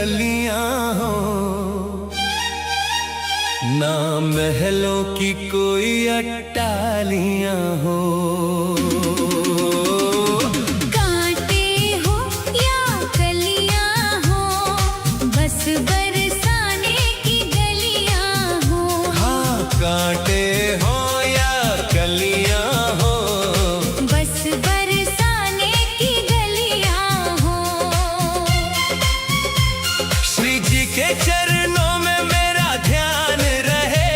गलियां हो, ना महलों की कोई अट्टालियां हो। कांटे हो या कलियां हो, बस बरसाने की गलियां हो। हाँ, कांटे हो या कलियां हो, बस बरसाने की गलियां हो। श्री जी के चरणों में मेरा ध्यान रहे,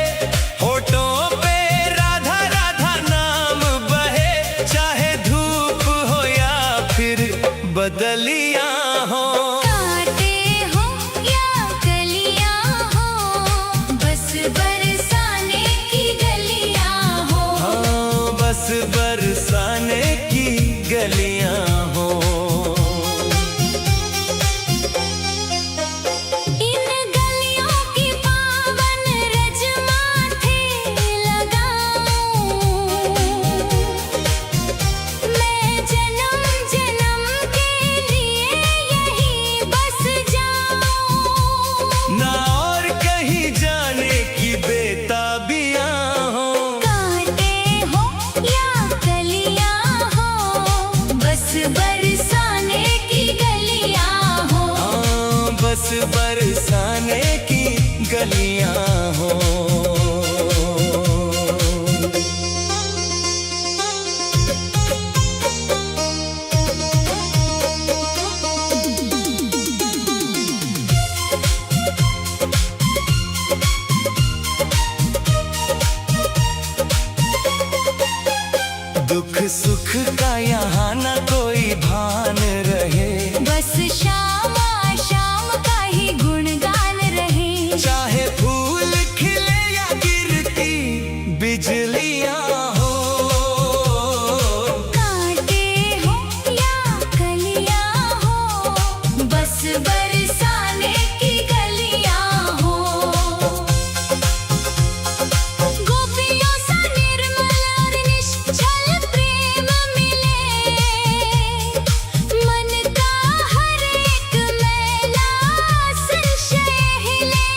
होठों पे राधा राधा नाम बहे, चाहे धूप हो या फिर बदलियां हो। कांटे हो या कलियां हो, बस बरसाने की गलियां हो। हाँ, बस बरसाने की गलियां हो। इन गलियों की पावन रज माथे लगाऊं, मैं जन्म जन्म के लिए यहीं बस जाऊं। ना और कहीं जाने की बेताबियां हो। कांटे हो या कलियां हो, बस बरसाने की गलियां हो। हाँ, बस बरसाने की गलियां हो। दुख सुख का यहाँ ना कोई भान रहे, बस शाम शाम का ही गुणगान रहे। चाहे फूल खिले या गिरती बिजलियां हो। कांटे हो या कलियां हो, बस बरसाने की गलियां हो। गोपियों सा निर्मल और निश्चल प्रेम मिले, मन का हर एक मैला संशय हिले।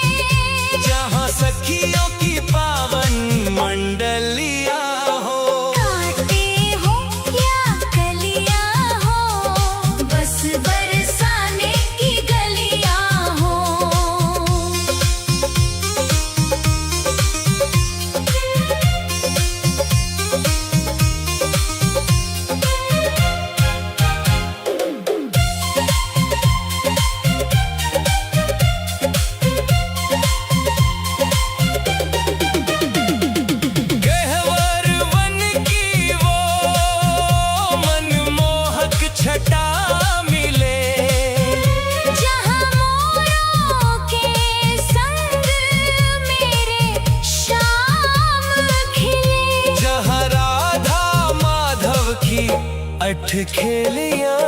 जहाँ सखियों की पावन मंडलियां हो। कांटे हो या कलियां हो, बस बरसाने की गलियां हो। गहवर वन की वो मनमोहक छटा मिले, जहाँ मोरों के संग मेरे शाम खिले। जहाँ राधा माधव की अठखेलियां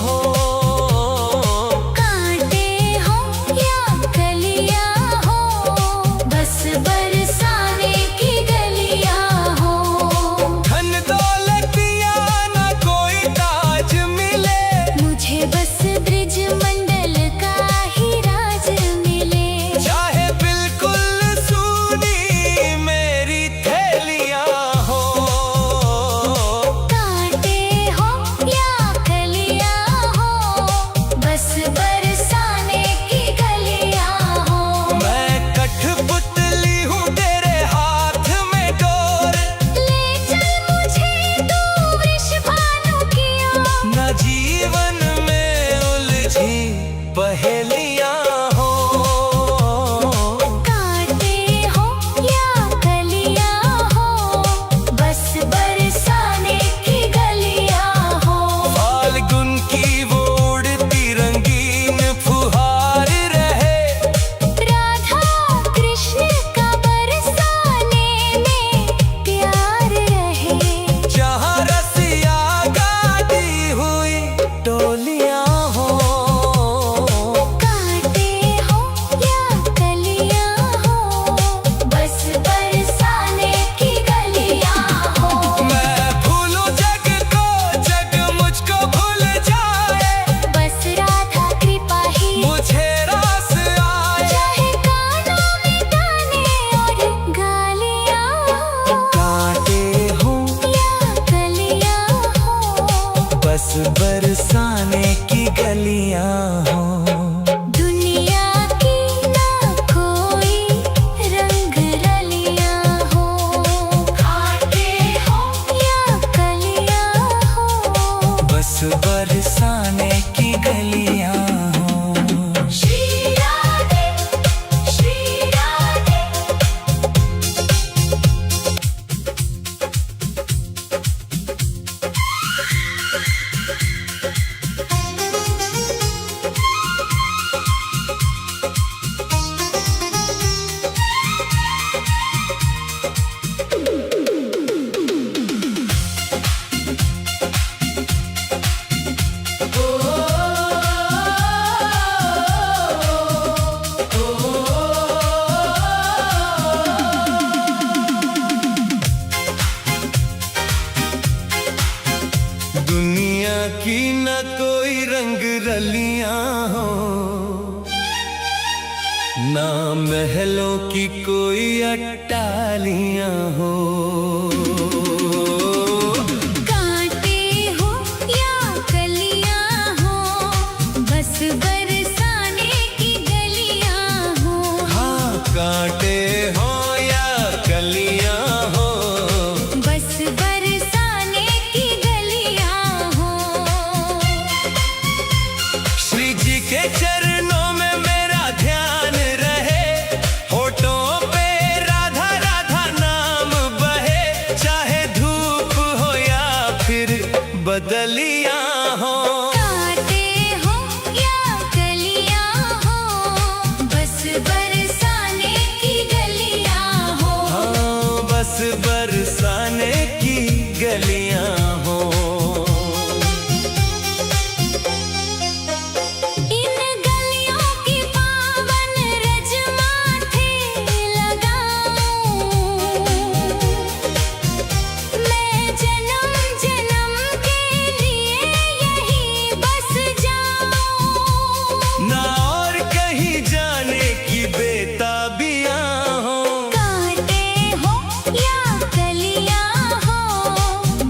हो। कांटे हो या कलियां हो, बस बरसाने की गलियां हो। धन दौलतिया ना कोई ताज मिले, मुझे बस ब्रिज मंडल का ही राज मिले। चाहे बिल्कुल सूनी मेरी थैलियां हो। कांटे हो या कलियां बरसाने की गलियां हो। दुनिया की ना कोई रंग रलियां हो, कांटे हो या कलियां हो, बस बरसाने की गलियां हो। श्री राधे श्री राधे। दुनिया की न कोई रंग रलियां हो, ना महलों की कोई अट्टालियां हो। कांटे हो या कलियां हो, बस बरसाने की गलियां हो। हाँ, कांटे हो या कलियां हो, बस बरसाने की गलियां हो। श्री जी के चरणों में मेरा ध्यान रहे, होठों पे राधा राधा नाम बहे, चाहे धूप हो या फिर बदलियां हो। कांटे हो या कलियां हो, बस बरसाने की गलियां हो। हाँ, बस बरसाने की गलियां हो। इन गलियों की पावन रज माथे लगाऊं, मैं जन्म जन्म के लिए यहीं बस जाऊं। ना और कहीं जाने की बेताबियां हो। कांटे हो या कलियां हो,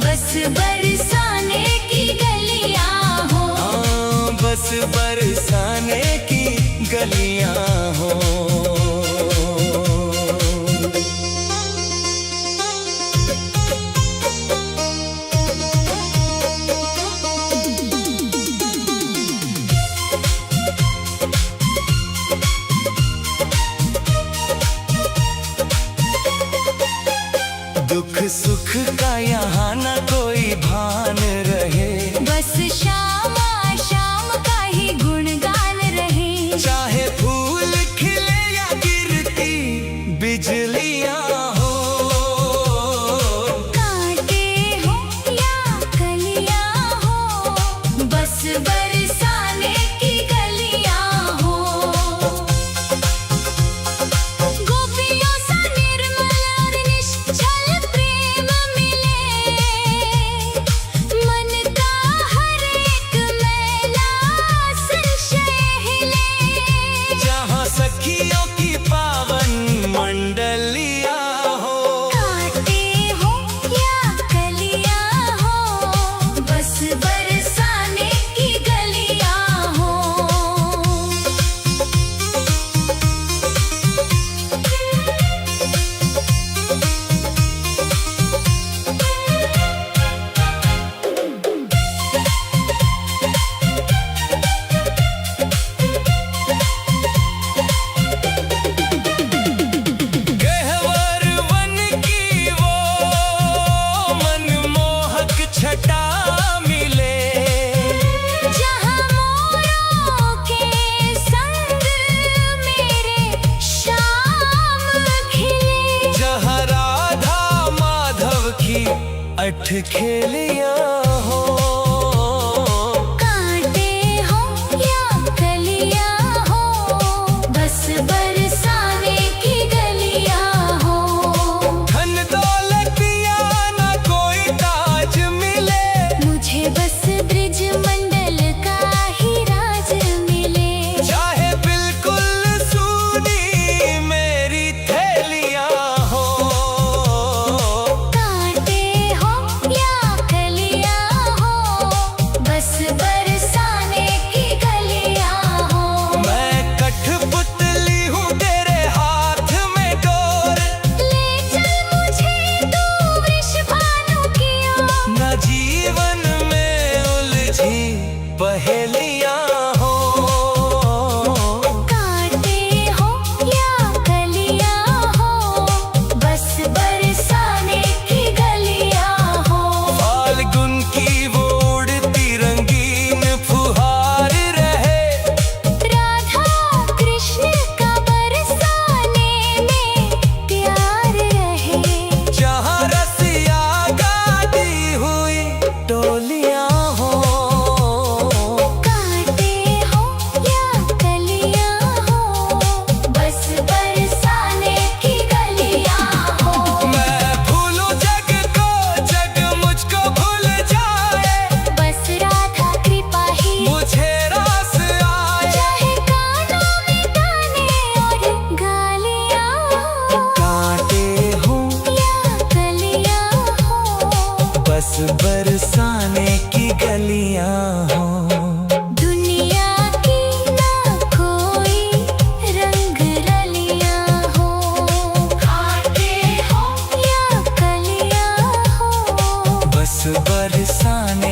बस बरसाने की गलियां हो। हाँ, बस बरसाने की गलियां हो। दुख सुख का यहाँ न कोई भान रहे, बस शाम शाम का ही गुणगान रहे। चाहे फूल खिले या गिरती बिजलियां हो। कांटे हो या कलियां हो, बस बरसाने की गलियां हो। गोपियों सा निर्मल और निश्चल प्रेम मिले, मन का हर एक मैला संशय हिले। जहाँ सखियों की पावन मंडलियां हो। कांटे हो या कलियां हो, बस बरसाने की गलियां हो। गहवर वन की वो मनमोहक छटा मिले, जहाँ मोरों के संग मेरे शाम खिले। जहाँ राधा माधव की अठखेलियां हो। कांटे हो या कलियां हो, बस बरसाने की गलियां हो। धन दौलतिया न कोई ताज मिले, मुझे बस ब्रिज मंडल का ही राज मिले। चाहे बिल्कुल सूनी मेरी थैलियां हो। कांटे हो या कलियां बरसाने की गलियां हो। दुनिया की ना कोई रंग रलियां हो, खाते हो या कलियां हो, बस बरसाने